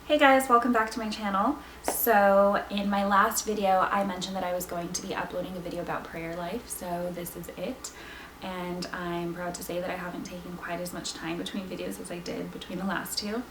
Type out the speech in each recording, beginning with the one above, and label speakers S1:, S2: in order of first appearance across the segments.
S1: Hey guys, welcome back to my channel. So in my last video I mentioned that I was going to be uploading a video about prayer life, so this is it. And I'm proud to say that I haven't taken quite as much time between videos as I did between the last two.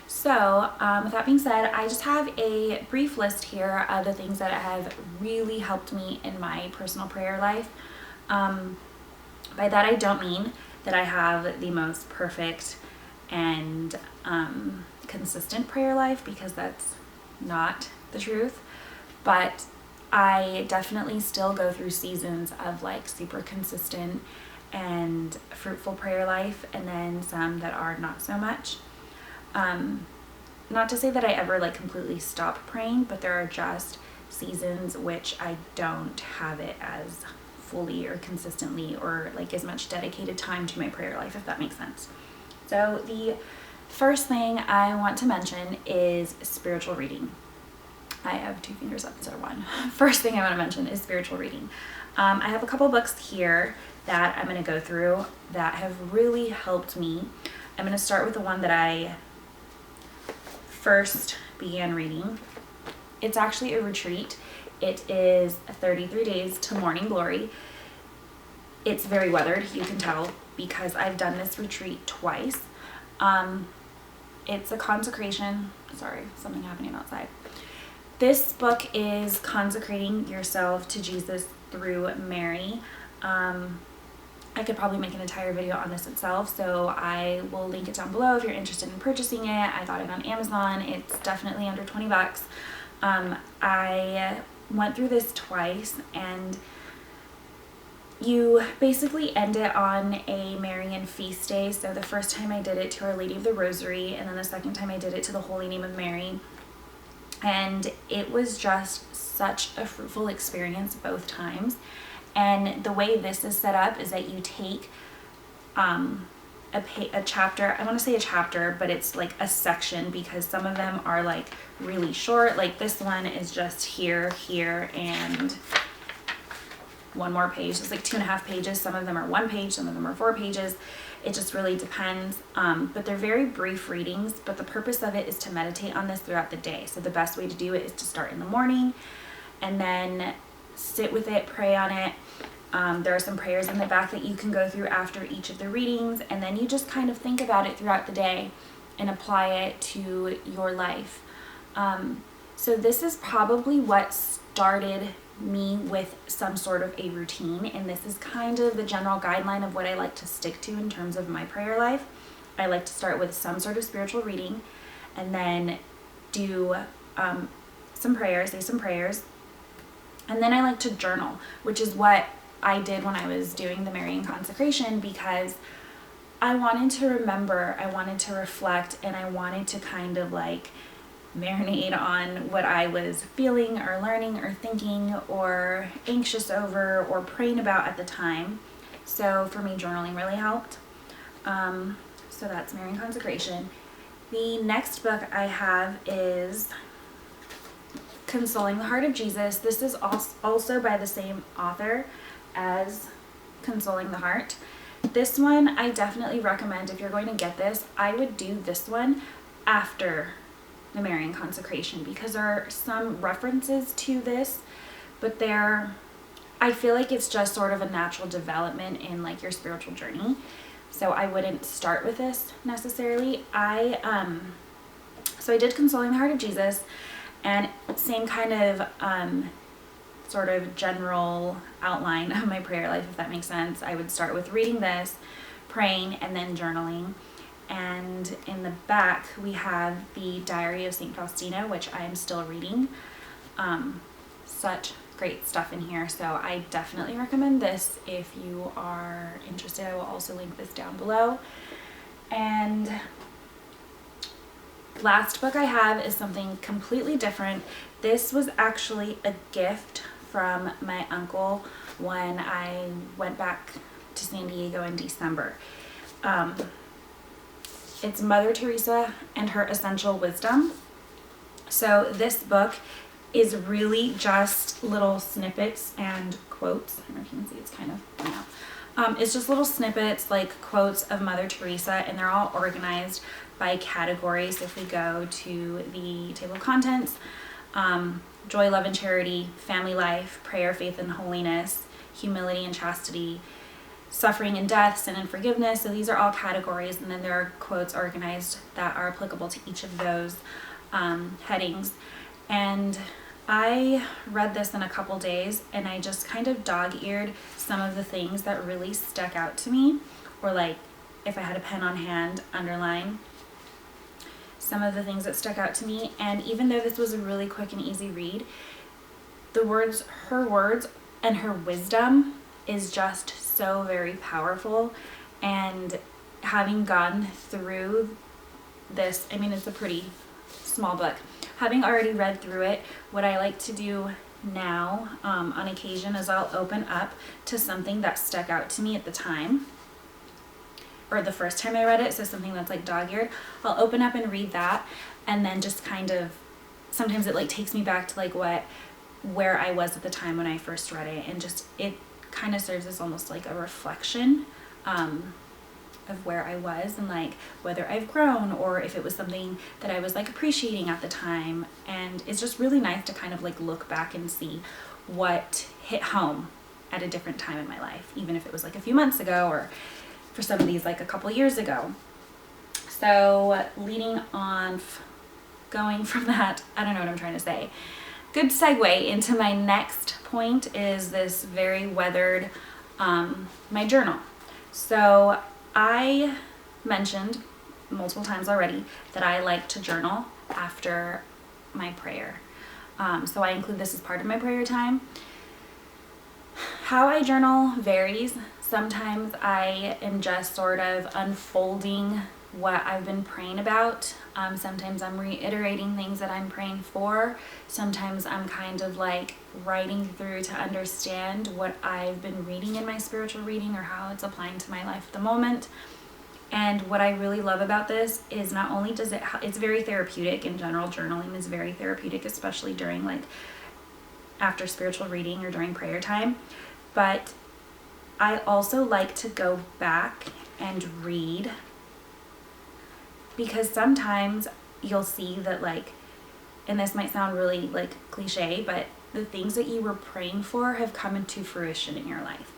S1: So with that being said, I just have a brief list here of the things that have really helped me in my personal prayer life. By that I don't mean that I have the most perfect and consistent prayer life, because that's not the truth, but I definitely still go through seasons of like super consistent and fruitful prayer life, and then some that are not so much. Not to say that I ever like completely stop praying, but there are just seasons which I don't have it as fully or consistently or like as much dedicated time to my prayer life, if that makes sense. So the first thing I want to mention is spiritual reading. I have two fingers up instead of one. First thing I want to mention is spiritual reading. I have a couple books here that I'm going to go through that have really helped me. I'm going to start with the one that I first began reading. It's actually a retreat. It is 33 Days to Morning Glory. It's very weathered, you can tell, because I've done this retreat twice. It's a consecration. Sorry, something happening outside. This book is consecrating yourself to Jesus through Mary. I could probably make an entire video on this itself, so I will link it down below if you're interested in purchasing it. I got it on Amazon. It's definitely under 20 bucks. I went through this twice, and you basically end it on a Marian feast day. So the first time I did it to Our Lady of the Rosary, and then the second time I did it to the Holy Name of Mary. And it was just such a fruitful experience both times. And the way this is set up is that you take a chapter, I want to say a chapter, but it's like a section, because some of them are like really short. Like this one is just here, and one more page. It's like 2.5 pages. Some of them are 1 page, some of them are 4 pages. It just really depends. But they're very brief readings, but the purpose of it is to meditate on this throughout the day. So the best way to do it is to start in the morning and then sit with it, pray on it. There are some prayers in the back that you can go through after each of the readings, and then you just kind of think about it throughout the day and apply it to your life. So this is probably what started me with some sort of a routine, and this is kind of the general guideline of what I like to stick to in terms of my prayer life. I like to start with some sort of spiritual reading, and then do some prayers, say some prayers, and then I like to journal, which is what I did when I was doing the Marian consecration, because I wanted to remember, I wanted to reflect, and I wanted to kind of like marinate on what I was feeling or learning or thinking or anxious over or praying about at the time. So for me, journaling really helped. So that's Marian consecration. The next book I have is Consoling the Heart of Jesus. This is also by the same author as Consoling the Heart. This one I definitely recommend. If you're going to get this, I would do this one after the Marian consecration, because there are some references to this, but I feel like it's just sort of a natural development in like your spiritual journey. So I wouldn't start with this necessarily. So I did Consoling the Heart of Jesus, and same kind of sort of general outline of my prayer life, if that makes sense. I would start with reading this, praying, and then journaling. And in the back we have the Diary of St. Faustina, which I am still reading. Such great stuff in here, so I definitely recommend this if you are interested. I will also link this down below. And last book I have is something completely different. This was actually a gift from my uncle when I went back to San Diego in December. It's Mother Teresa and Her Essential Wisdom. So this book is really just little snippets and quotes. I don't know if you can see, it's kind of, It's just little snippets, like quotes of Mother Teresa, and they're all organized by categories. If we go to the table of contents, joy, love, and charity, family life, prayer, faith, and holiness, humility and chastity, suffering and death, sin and forgiveness. So these are all categories, and then there are quotes organized that are applicable to each of those headings. And I read this in a couple days, and I just kind of dog-eared some of the things that really stuck out to me, or like if I had a pen on hand, underline some of the things that stuck out to me. And even though this was a really quick and easy read, her words and her wisdom is just so very powerful. And having gone through this, I mean, it's a pretty small book. Having already read through it, what I like to do now on occasion is I'll open up to something that stuck out to me at the time, or the first time I read it, so something that's like dog-eared. I'll open up and read that, and then just kind of, sometimes it like takes me back to like where I was at the time when I first read it, and just it kind of serves as almost like a reflection of where I was, and like whether I've grown or if it was something that I was like appreciating at the time. And it's just really nice to kind of like look back and see what hit home at a different time in my life, even if it was like a few months ago, or for some of these like a couple years ago. So leading on, going from that, I don't know what I'm trying to say. Good segue into my next point is this very weathered, my journal. So I mentioned multiple times already that I like to journal after my prayer. So I include this as part of my prayer time. How I journal varies. Sometimes I am just sort of unfolding what I've been praying about. Sometimes I'm reiterating things that I'm praying for. Sometimes I'm kind of like writing through to understand what I've been reading in my spiritual reading, or how it's applying to my life at the moment. And what I really love about this is not only does it's very therapeutic in general. Journaling is very therapeutic, especially during like after spiritual reading or during prayer time. But I also like to go back and read, because sometimes you'll see that like, and this might sound really like cliche, but the things that you were praying for have come into fruition in your life.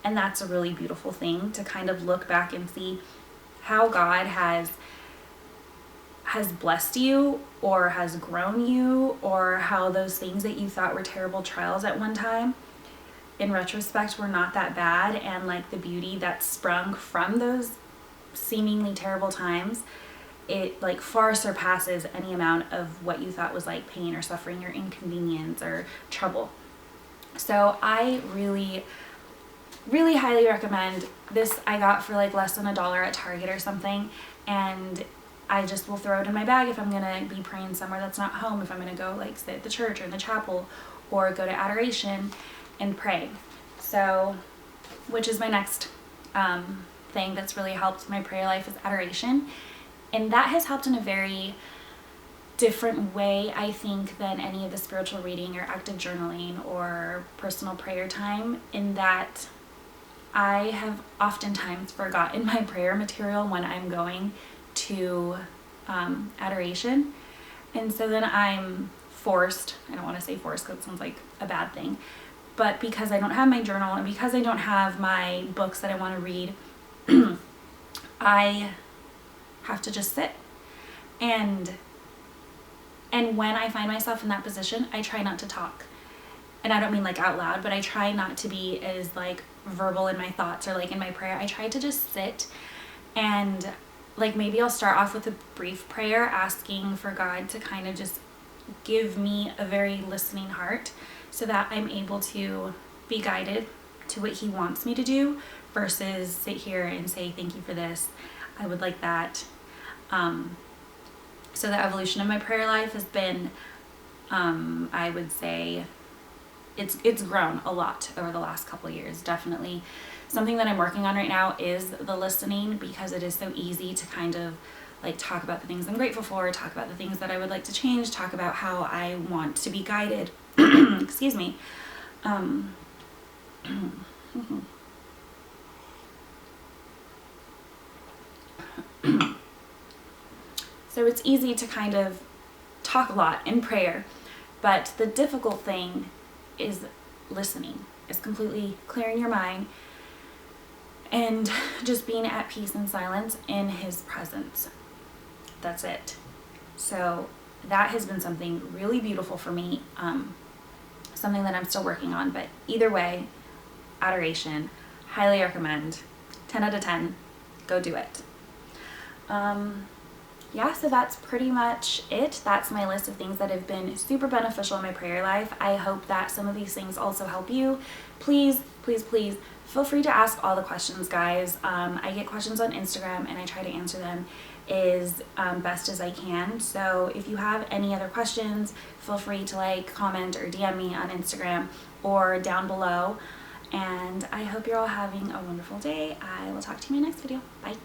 S1: And that's a really beautiful thing, to kind of look back and see how God has blessed you, or has grown you, or how those things that you thought were terrible trials at one time, in retrospect, were not that bad. And like the beauty that sprung from those seemingly terrible times, it like far surpasses any amount of what you thought was like pain or suffering or inconvenience or trouble. So I really, really highly recommend this. I got for like less than $1 at Target or something, and I just will throw it in my bag if I'm gonna be praying somewhere that's not home, if I'm gonna go like sit at the church or in the chapel, or go to adoration and pray. So, which is my next thing that's really helped my prayer life, is adoration. And that has helped in a very different way, I think, than any of the spiritual reading or active journaling or personal prayer time, in that I have oftentimes forgotten my prayer material when I'm going to adoration. And so then I'm forced, I don't want to say forced because it sounds like a bad thing, but because I don't have my journal and because I don't have my books that I want to read, I have to just sit. And when I find myself in that position, I try not to talk. And I don't mean like out loud, but I try not to be as like verbal in my thoughts or like in my prayer. I try to just sit, and like maybe I'll start off with a brief prayer asking for God to kind of just give me a very listening heart, so that I'm able to be guided to what He wants me to do, versus sit here and say, thank you for this, I would like that. So the evolution of my prayer life has been, I would say, it's grown a lot over the last couple of years. Definitely something that I'm working on right now is the listening, because it is so easy to kind of like talk about the things I'm grateful for, talk about the things that I would like to change, talk about how I want to be guided. Excuse me. So it's easy to kind of talk a lot in prayer, but the difficult thing is listening. It's completely clearing your mind and just being at peace and silence in His presence. That's it. So that has been something really beautiful for me, something that I'm still working on, but either way, adoration, highly recommend, 10 out of 10, go do it. Yeah, so that's pretty much it. That's my list of things that have been super beneficial in my prayer life. I hope that some of these things also help you. Please, please, please feel free to ask all the questions, guys. I get questions on Instagram and I try to answer them as best as I can. So if you have any other questions, feel free to like, comment, or DM me on Instagram or down below. And I hope you're all having a wonderful day. I will talk to you in my next video. Bye.